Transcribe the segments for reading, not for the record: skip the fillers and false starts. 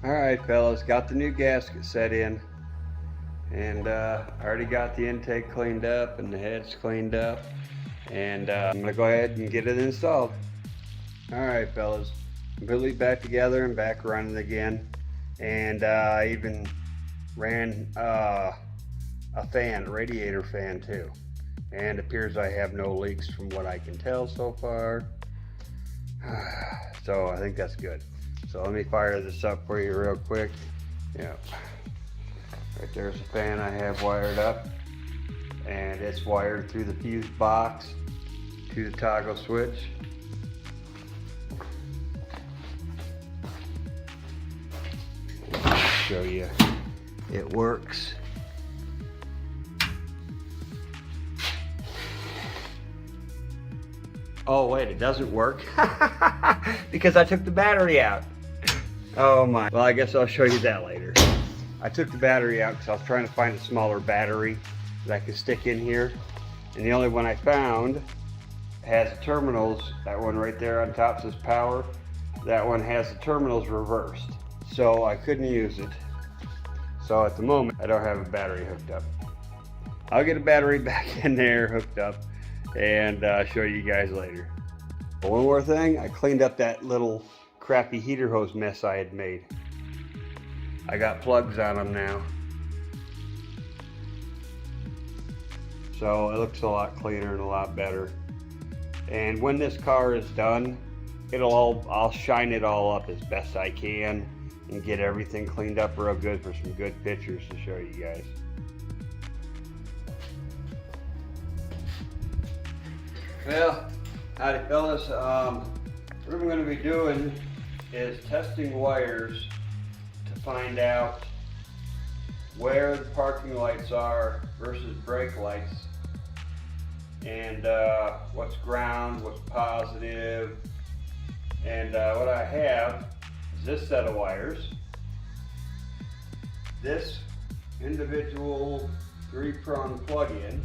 Alright fellas, got the new gasket set in, and already got the intake cleaned up and the heads cleaned up, and I'm gonna go ahead and get it installed. Alright fellas, completely back together and back running again, and I even ran a fan, radiator fan too, and it appears I have no leaks from what I can tell so far. So I think that's good. So let me fire this up for you real quick. Yeah, right there's the fan I have wired up, and it's wired through the fuse box to the toggle switch. I'll show you it works. Oh wait, it doesn't work because I took the battery out. Oh my. Well, I guess I'll show you that later. I took the battery out because I was trying to find a smaller battery that I could stick in here. And the only one I found has the terminals. That one right there on top says power. That one has the terminals reversed. So I couldn't use it. So at the moment, I don't have a battery hooked up. I'll get a battery back in there hooked up and show you guys later. But one more thing, I cleaned up that little crappy heater hose mess I had made. I got plugs on them now, so it looks a lot cleaner and a lot better. And when this car is done, I'll shine it all up as best I can and get everything cleaned up real good for some good pictures to show you guys. Well, howdy fellas. What I'm going to be doing is testing wires to find out where the parking lights are versus brake lights, and what's ground, what's positive. And what I have is this set of wires, this individual 3-prong plug-in,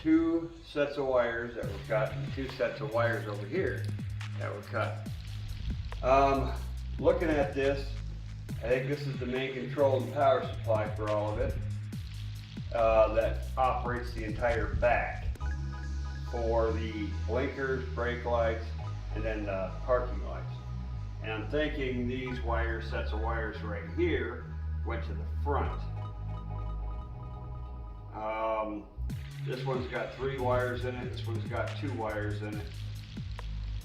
2 sets of wires that were cut, and 2 sets of wires over here that were cut. Looking at this, I think this is the main control and power supply for all of it, that operates the entire back for the blinkers, brake lights, and then the parking lights. And I'm thinking these sets of wires right here went to the front. This one's got 3 wires in it, this one's got 2 wires in it.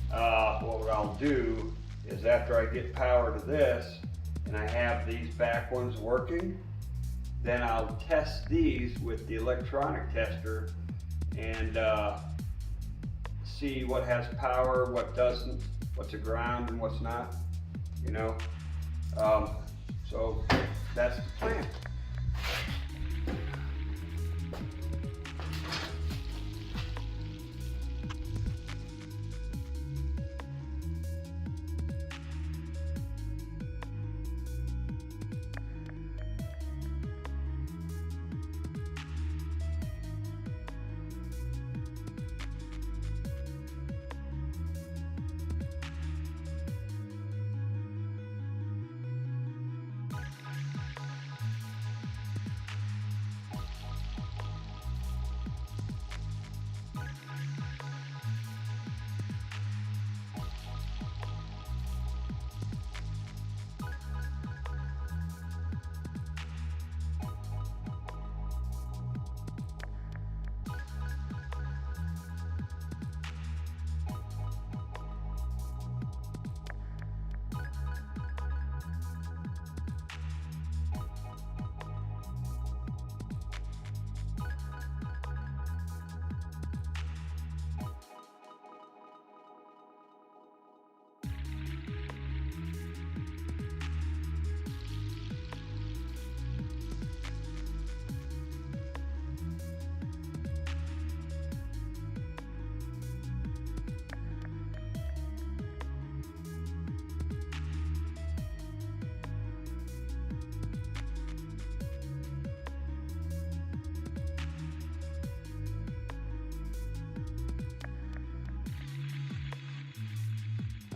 What I'll do is, after I get power to this and I have these back ones working, then I'll test these with the electronic tester and see what has power, what doesn't, what's a ground and what's not, you know. So that's the plan.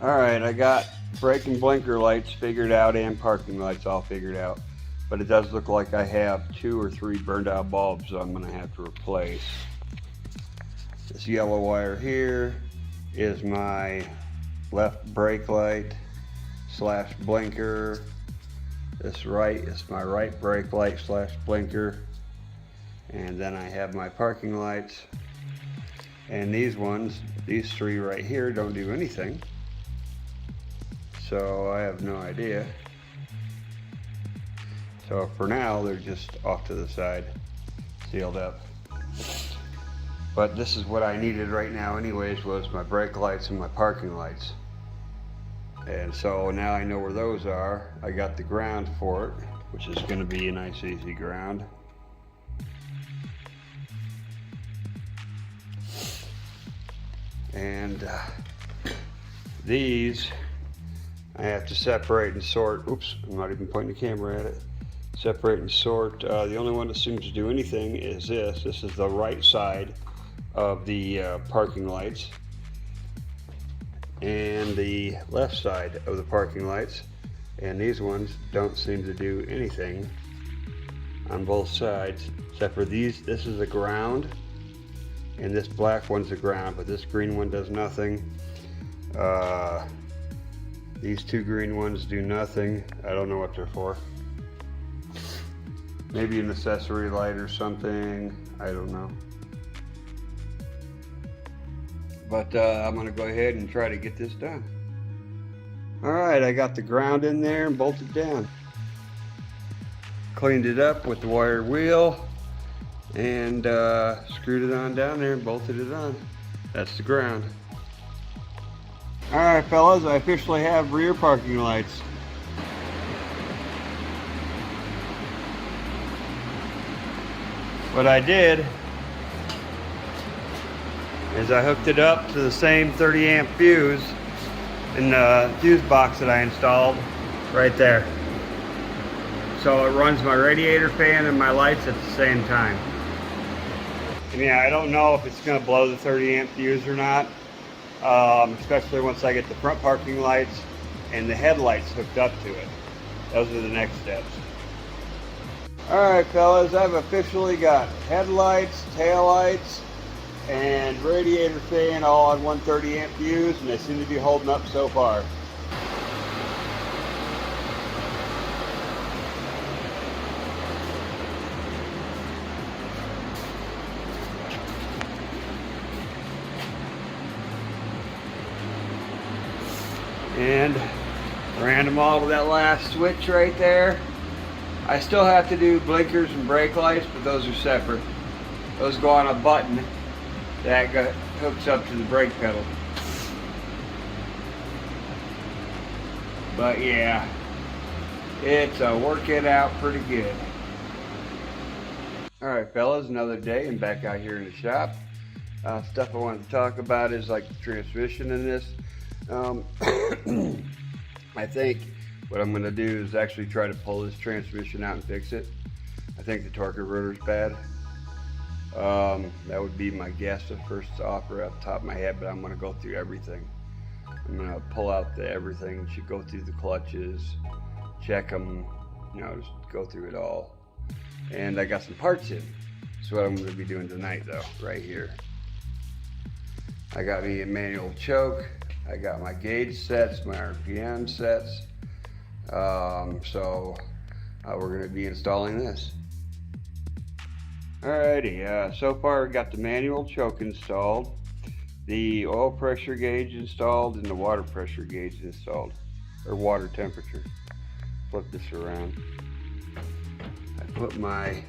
All right, I got brake and blinker lights figured out and parking lights all figured out. But it does look like I have 2 or 3 burned out bulbs I'm gonna have to replace. This yellow wire here is my left brake light slash blinker. This right is my right brake light slash blinker. And then I have my parking lights. And these ones, these 3 right here don't do anything. So I have no idea. So for now, they're just off to the side, sealed up. But this is what I needed right now anyways, was my brake lights and my parking lights. And so now I know where those are. I got the ground for it, which is gonna be a nice easy ground. And these I have to separate and sort. Oops, I'm not even pointing the camera at it. Separate and sort. The only one that seems to do anything is this. This is the right side of the parking lights and the left side of the parking lights. And these ones don't seem to do anything on both sides, except for these. This is the ground, and this black one's the ground, but this green one does nothing. These 2 green ones do nothing. I don't know what they're for. Maybe an accessory light or something. I don't know. But I'm gonna go ahead and try to get this done. All right, I got the ground in there and bolted down. Cleaned it up with the wire wheel and screwed it on down there and bolted it on. That's the ground. All right, fellas, I officially have rear parking lights. What I did is I hooked it up to the same 30 amp fuse in the fuse box that I installed right there. So it runs my radiator fan and my lights at the same time. And yeah, I don't know if it's gonna blow the 30 amp fuse or not, especially once I get the front parking lights and the headlights hooked up to it. Those are the next steps. Alright fellas, I've officially got headlights, taillights, and radiator fan all on 130 amp fuse, and they seem to be holding up so far. And ran them all to that last switch right there. I still have to do blinkers and brake lights, but those are separate. Those go on a button that hooks up to the brake pedal. But yeah, it's working out pretty good. Alright fellas, another day and back out here in the shop. Stuff I wanted to talk about is like the transmission in this. I think what I'm going to do is actually try to pull this transmission out and fix it. I think the torque converter's bad. That would be my guess at first off right off the top of my head, but I'm going to go through everything. I'm going to pull out everything, should go through the clutches, check them, you know, just go through it all. And I got some parts in. That's what I'm going to be doing tonight though, right here. I got me a manual choke. I got my gauge sets, my RPM sets. So we're going to be installing this. Alrighty, so far I got the manual choke installed, the oil pressure gauge installed, and the water pressure gauge installed, or water temperature. Flip this around. I put my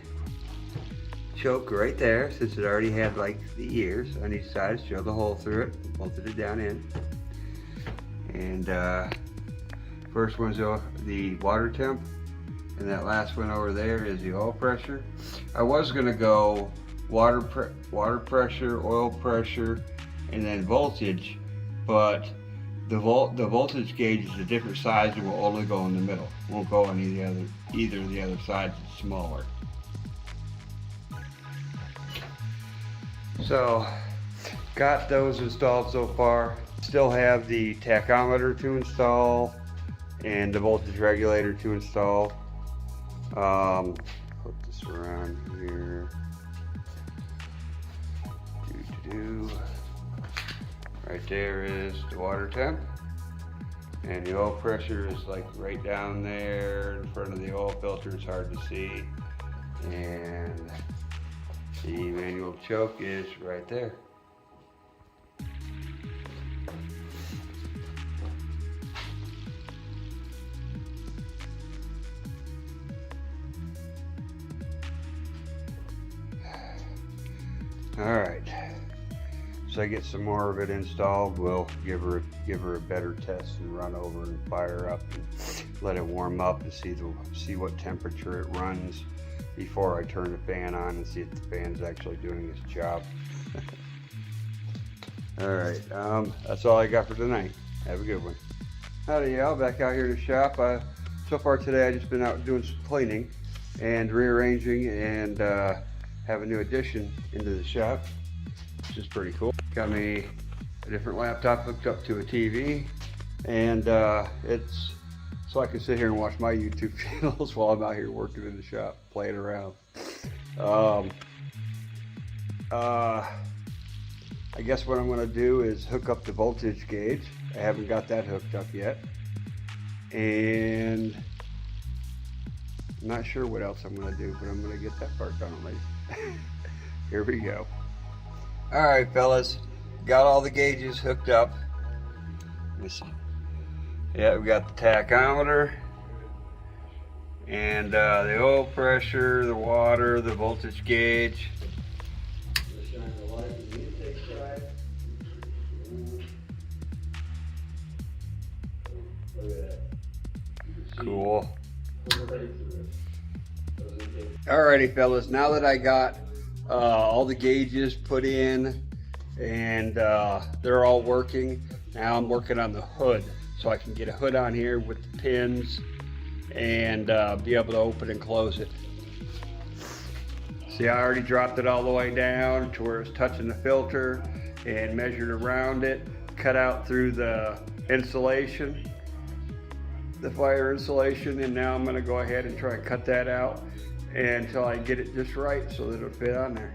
choke right there, since it already had like the ears on each side, show the hole through it, bolted it down in. And first one's the water temp, and that last one over there is the oil pressure. I was gonna go water pressure, oil pressure, and then voltage, but the voltage gauge is a different size and will only go in the middle. Won't go on either of the other sides. It's smaller. So got those installed so far. Still have the tachometer to install and the voltage regulator to install. Put this around here. Right there is the water temp, and the oil pressure is like right down there in front of the oil filter. It's hard to see, and the manual choke is right there. All right, so I get some more of it installed. We'll give her a better test and run over and fire up and let it warm up and see what temperature it runs before I turn the fan on and see if the fan's actually doing its job. All right, that's all I got for tonight. Have a good one. Howdy y'all, back out here in the shop. So far today I've just been out doing some cleaning and rearranging and have a new addition into the shop, which is pretty cool. Got me a different laptop hooked up to a TV, and it's so I can sit here and watch my YouTube channels while I'm out here working in the shop, playing around. I guess what I'm going to do is hook up the voltage gauge. I haven't got that hooked up yet, and I'm not sure what else I'm going to do, but I'm going to get that part done at least. Here we go. All right, fellas, got all the gauges hooked up. Let me see. Yeah, we got the tachometer and the oil pressure, the water, the voltage gauge. Cool. Alrighty fellas, now that I got all the gauges put in and they're all working, now I'm working on the hood so I can get a hood on here with the pins and be able to open and close it. See, I already dropped it all the way down to where it's touching the filter and measured around it, cut out through the insulation, the fire insulation, and now I'm going to go ahead and try and cut that out until I get it just right so that it'll fit on there.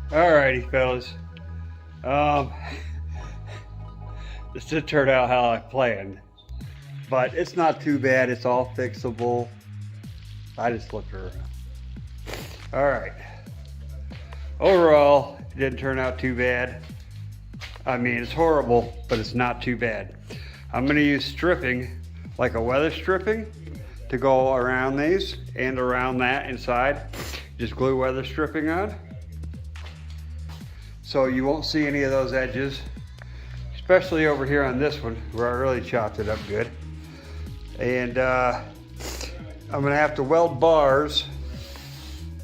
Alrighty, fellas. This didn't turn out how I planned, but it's not too bad. It's all fixable. I just flipped her around. Alright. Overall, it didn't turn out too bad. I mean, it's horrible, but it's not too bad. I'm gonna use stripping, like a weather stripping, to go around these and around that inside. Just glue weather stripping on. So you won't see any of those edges, especially over here on this one where I really chopped it up good. And I'm gonna have to weld bars,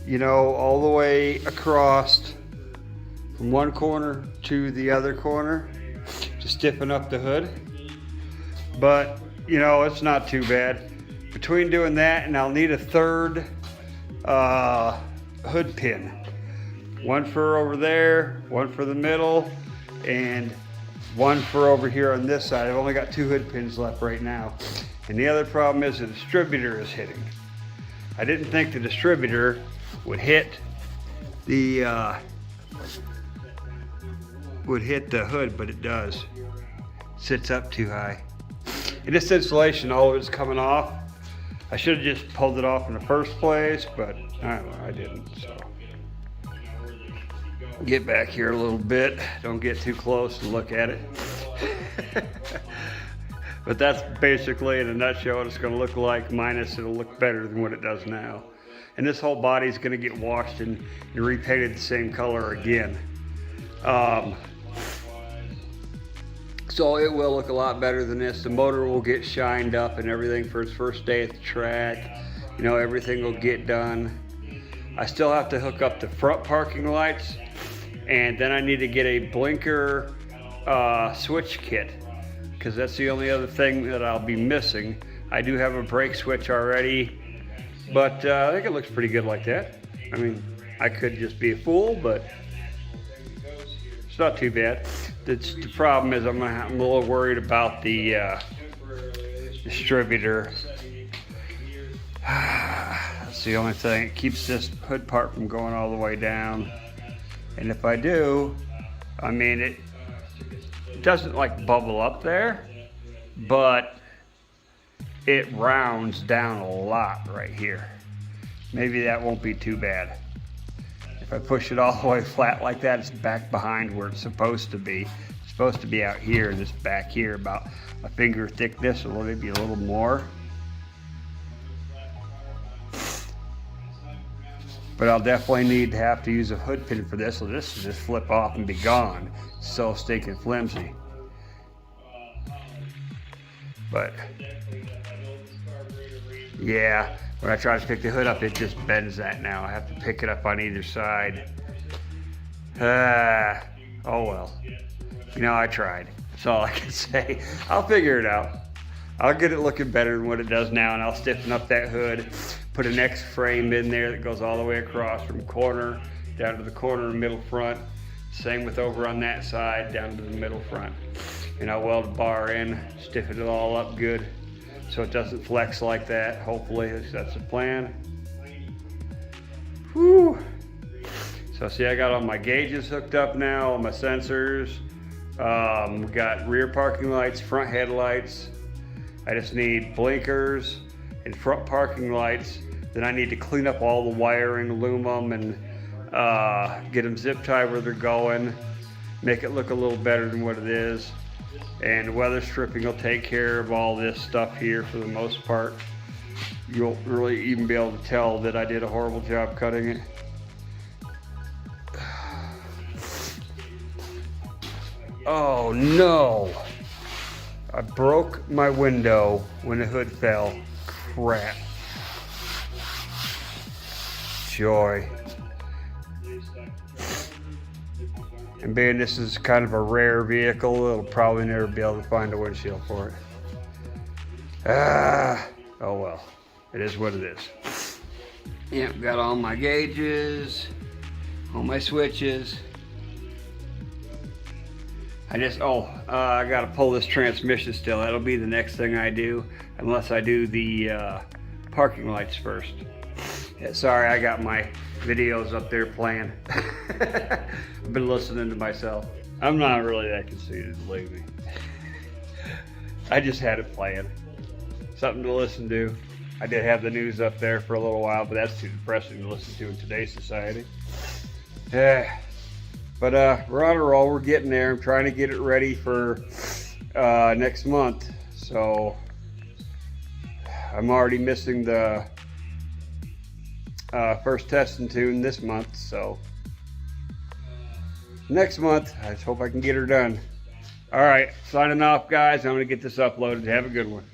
you know, all the way across from one corner to the other corner to stiffen up the hood. But, you know, it's not too bad. Between doing that, and I'll need a third hood pin. One for over there, one for the middle, and one for over here on this side. I've only got 2 hood pins left right now. And the other problem is the distributor is hitting. I didn't think the distributor would hit the hood, but it does. It sits up too high. And this insulation, all of it's coming off. I should have just pulled it off in the first place, but I don't know, I didn't. So get back here a little bit. Don't get too close and look at it. But that's basically, in a nutshell, what it's going to look like, minus it'll look better than what it does now. And this whole body is going to get washed and repainted the same color again. So it will look a lot better than this. The motor will get shined up and everything for its first day at the track. You know, everything will get done. I still have to hook up the front parking lights, and then I need to get a blinker switch kit, because that's the only other thing that I'll be missing. I do have a brake switch already, but I think it looks pretty good like that. I mean, I could just be a fool, but it's not too bad. The problem is I'm a little worried about the distributor. That's the only thing. It keeps this hood part from going all the way down. And if I do, I mean, it doesn't like bubble up there, but it rounds down a lot right here. Maybe that won't be too bad. If I push it all the way flat like that, it's back behind where it's supposed to be. It's supposed to be out here, and it's back here about a finger thickness, or maybe a little more. But I'll definitely need to have to use a hood pin for this, so this will just flip off and be gone. It's so stinking flimsy. But yeah, when I try to pick the hood up, it just bends that now. I have to pick it up on either side. Oh well. You know, I tried. That's all I can say. I'll figure it out. I'll get it looking better than what it does now, and I'll stiffen up that hood, put an X frame in there that goes all the way across from corner down to the corner and middle front. Same with over on that side down to the middle front. And I'll weld a bar in, stiffen it all up good so it doesn't flex like that. Hopefully that's the plan. Whew. So see, I got all my gauges hooked up now, all my sensors. We got rear parking lights, front headlights. I just need blinkers and front parking lights. Then I need to clean up all the wiring, loom them, and get them zip tied where they're going, make it look a little better than what it is. And weather stripping will take care of all this stuff here for the most part. You won't really even be able to tell that I did a horrible job cutting it. Oh no! I broke my window when the hood fell. Crap. Joy. And being this is kind of a rare vehicle, it'll probably never be able to find a windshield for it. Oh well. It is what it is. Yeah, got all my gauges, all my switches. I gotta pull this transmission still. That'll be the next thing I do, unless I do the parking lights first. Yeah, sorry, I got my videos up there playing. I've been listening to myself. I'm not really that conceited, believe me. I just had it playing. Something to listen to. I did have the news up there for a little while, but that's too depressing to listen to in today's society. But But we're on a roll. We're getting there. I'm trying to get it ready for next month. So I'm already missing the first testing tune this month. So next month, I just hope I can get her done. All right, signing off, guys. I'm going to get this uploaded. Have a good one.